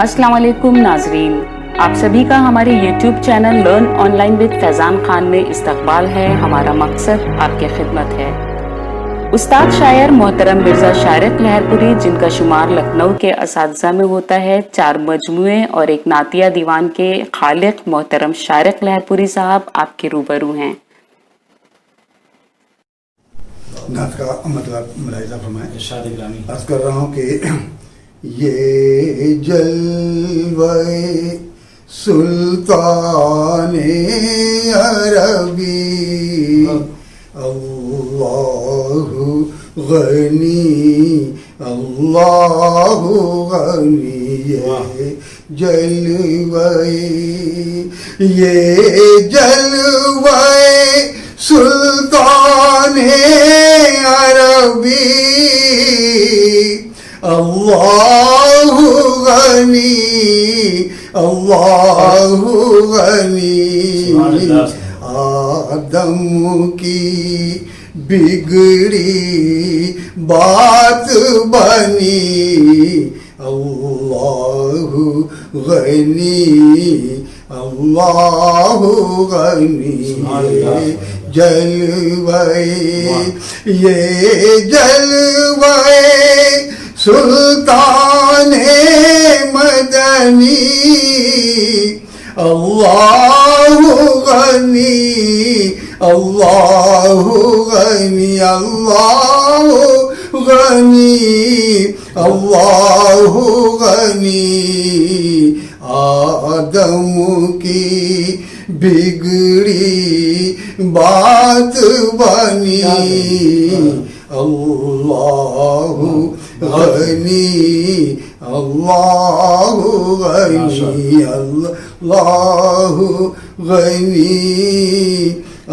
अस्सलाम वालेकुम नाजरीन, आप सभी का हमारे YouTube channel learn online with Faizan Khan में इस्तकबाल है। हमारा मकसद आपकी खिदमत है। उस्ताद शायर मोहतरम मिर्ज़ा शारिक लहरपुरी, जिनका शुमार लखनऊ के असातिज़ा में होता है, 4 मजमुए और एक नातिया दीवान के खालिक मोहतरम शारिक लहरपुरी साहब आपके रूबरू हैं। नात का मतलब मुलाहिज़ा फरमाएं। इरशाद इकरामी अर्ज़ कर रहा हूँ कि ये जलवे सुल्ताने अरबी अल्लाहु गनी अल्लाहु गनी, ये जलवे सुल्ताने अरबी अल्लाहु गनी अल्लाहु गनी। आदम की बिगड़ी बात बनी अल्लाहु गनी अल्लाहु गनी। जलवे ये जलवे सुल्ताने मदनी अल्लाहु गनी अल्लाहु गनी अल्लाहु गनी अल्लाहु गनी। आदम की बिगड़ी बात बनी अल्लाहु गनी अल्लाहु गनी अल्लाहु गनी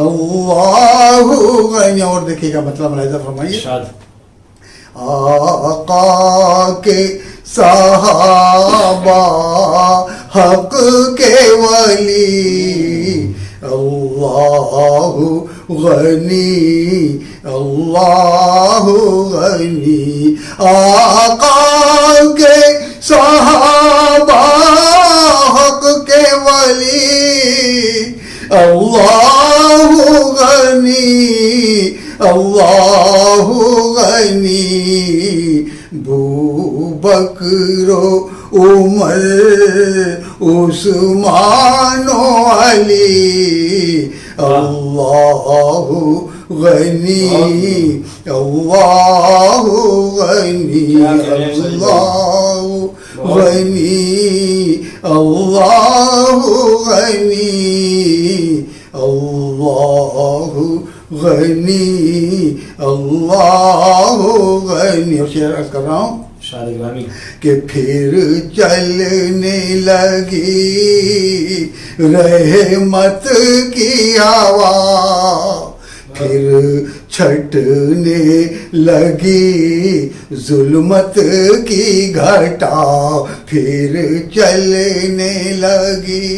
अल्लाहु गनी। और देखिएगा मतलब मुलाहिज़ा फरमाइए। आका के सहाबा हक के वली अल्लाहु गनी अल्लाहु गनी। आका के सहाबा हक के वली अल्लाहु गनी अल्लाहु गनी। बकरो उमर उस्मानो अली अल्लाहु गनी अल्लाहु गनी अल्लाहु गनी अल्लाहु गनी अल्लाहु गनी अल्लाहु गनी। और शेर अर्ज़ कर रहा हूँ कि फिर चलने लगी रहमत की हवा फिर छटने लगी जुल्मत की घटा फिर चलने लगी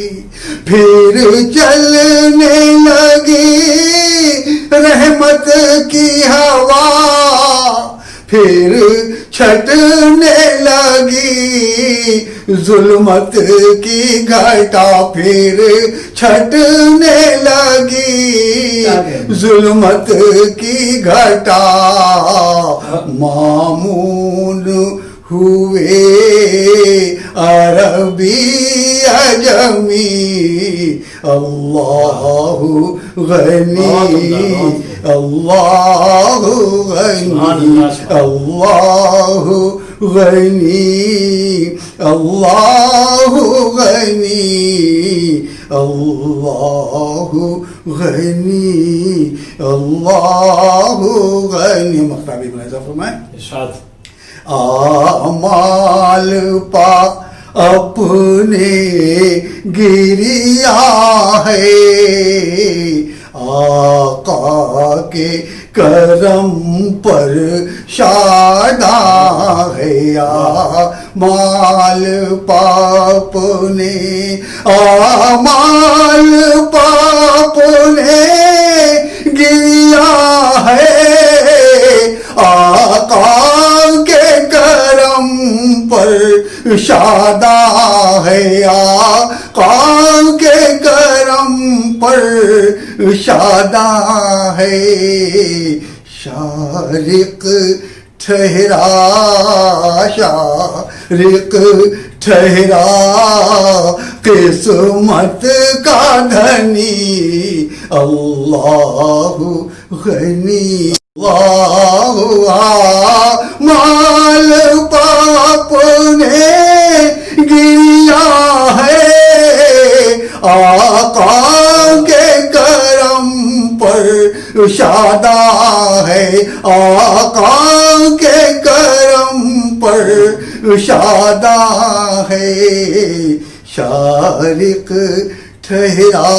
फिर चलने लगी रहमत की हवा फिर छटने लगी जुल्मत की घटा फिर छटने लगी जुल्मत की घटा। मामून हुए अरबी अजमी अल्लाहु गनी अल्लाहु गनी अल्लाहु गनी अल्लाहु गनी अल्लाहु गनी अल्लाहु गनी। मख्ताबी मुलाहिज़ा फरमाएं। आमाल पा अपने गिरिया है आका के करम पर शादा है। माल पाप ने माल पाप ने गिरिया है आका के करम پر شاداں ہے آقا کے کرم پر شاداں ہے شارق ٹھہرا شارق ٹھہرا قسمت کا دھنی اللہ غنی مال پاپ نے گریا ہے آقا کے کرم پر شاداں ہے آقا کے کرم پر شاداں ہے شارق ٹھہرا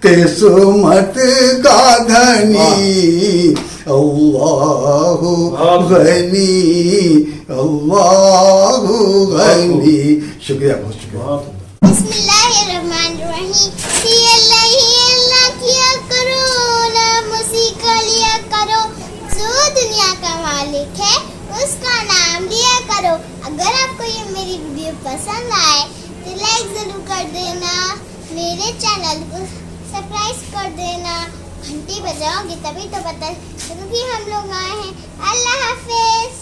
قسمت کا دھنی اللہ غنی اللہ غنی. شکریہ بہت شکریہ. بسم اللہ الرحمن الرحیم. ہی اللہ کیا کرو نام اسی کا لیا کرو جو دنیا کا مالک ہے اس کا نام لیا کرو. اگر آپ کو یہ میری ویڈیو پسند آئے تو لائک ضرور کر دینا, میرے چینل کو سبسکرائب کر دینا, گھنٹی بجاؤ گے تبھی تو پتہ چلے کہ ہم لوگ آئے ہیں. اللہ حافظ.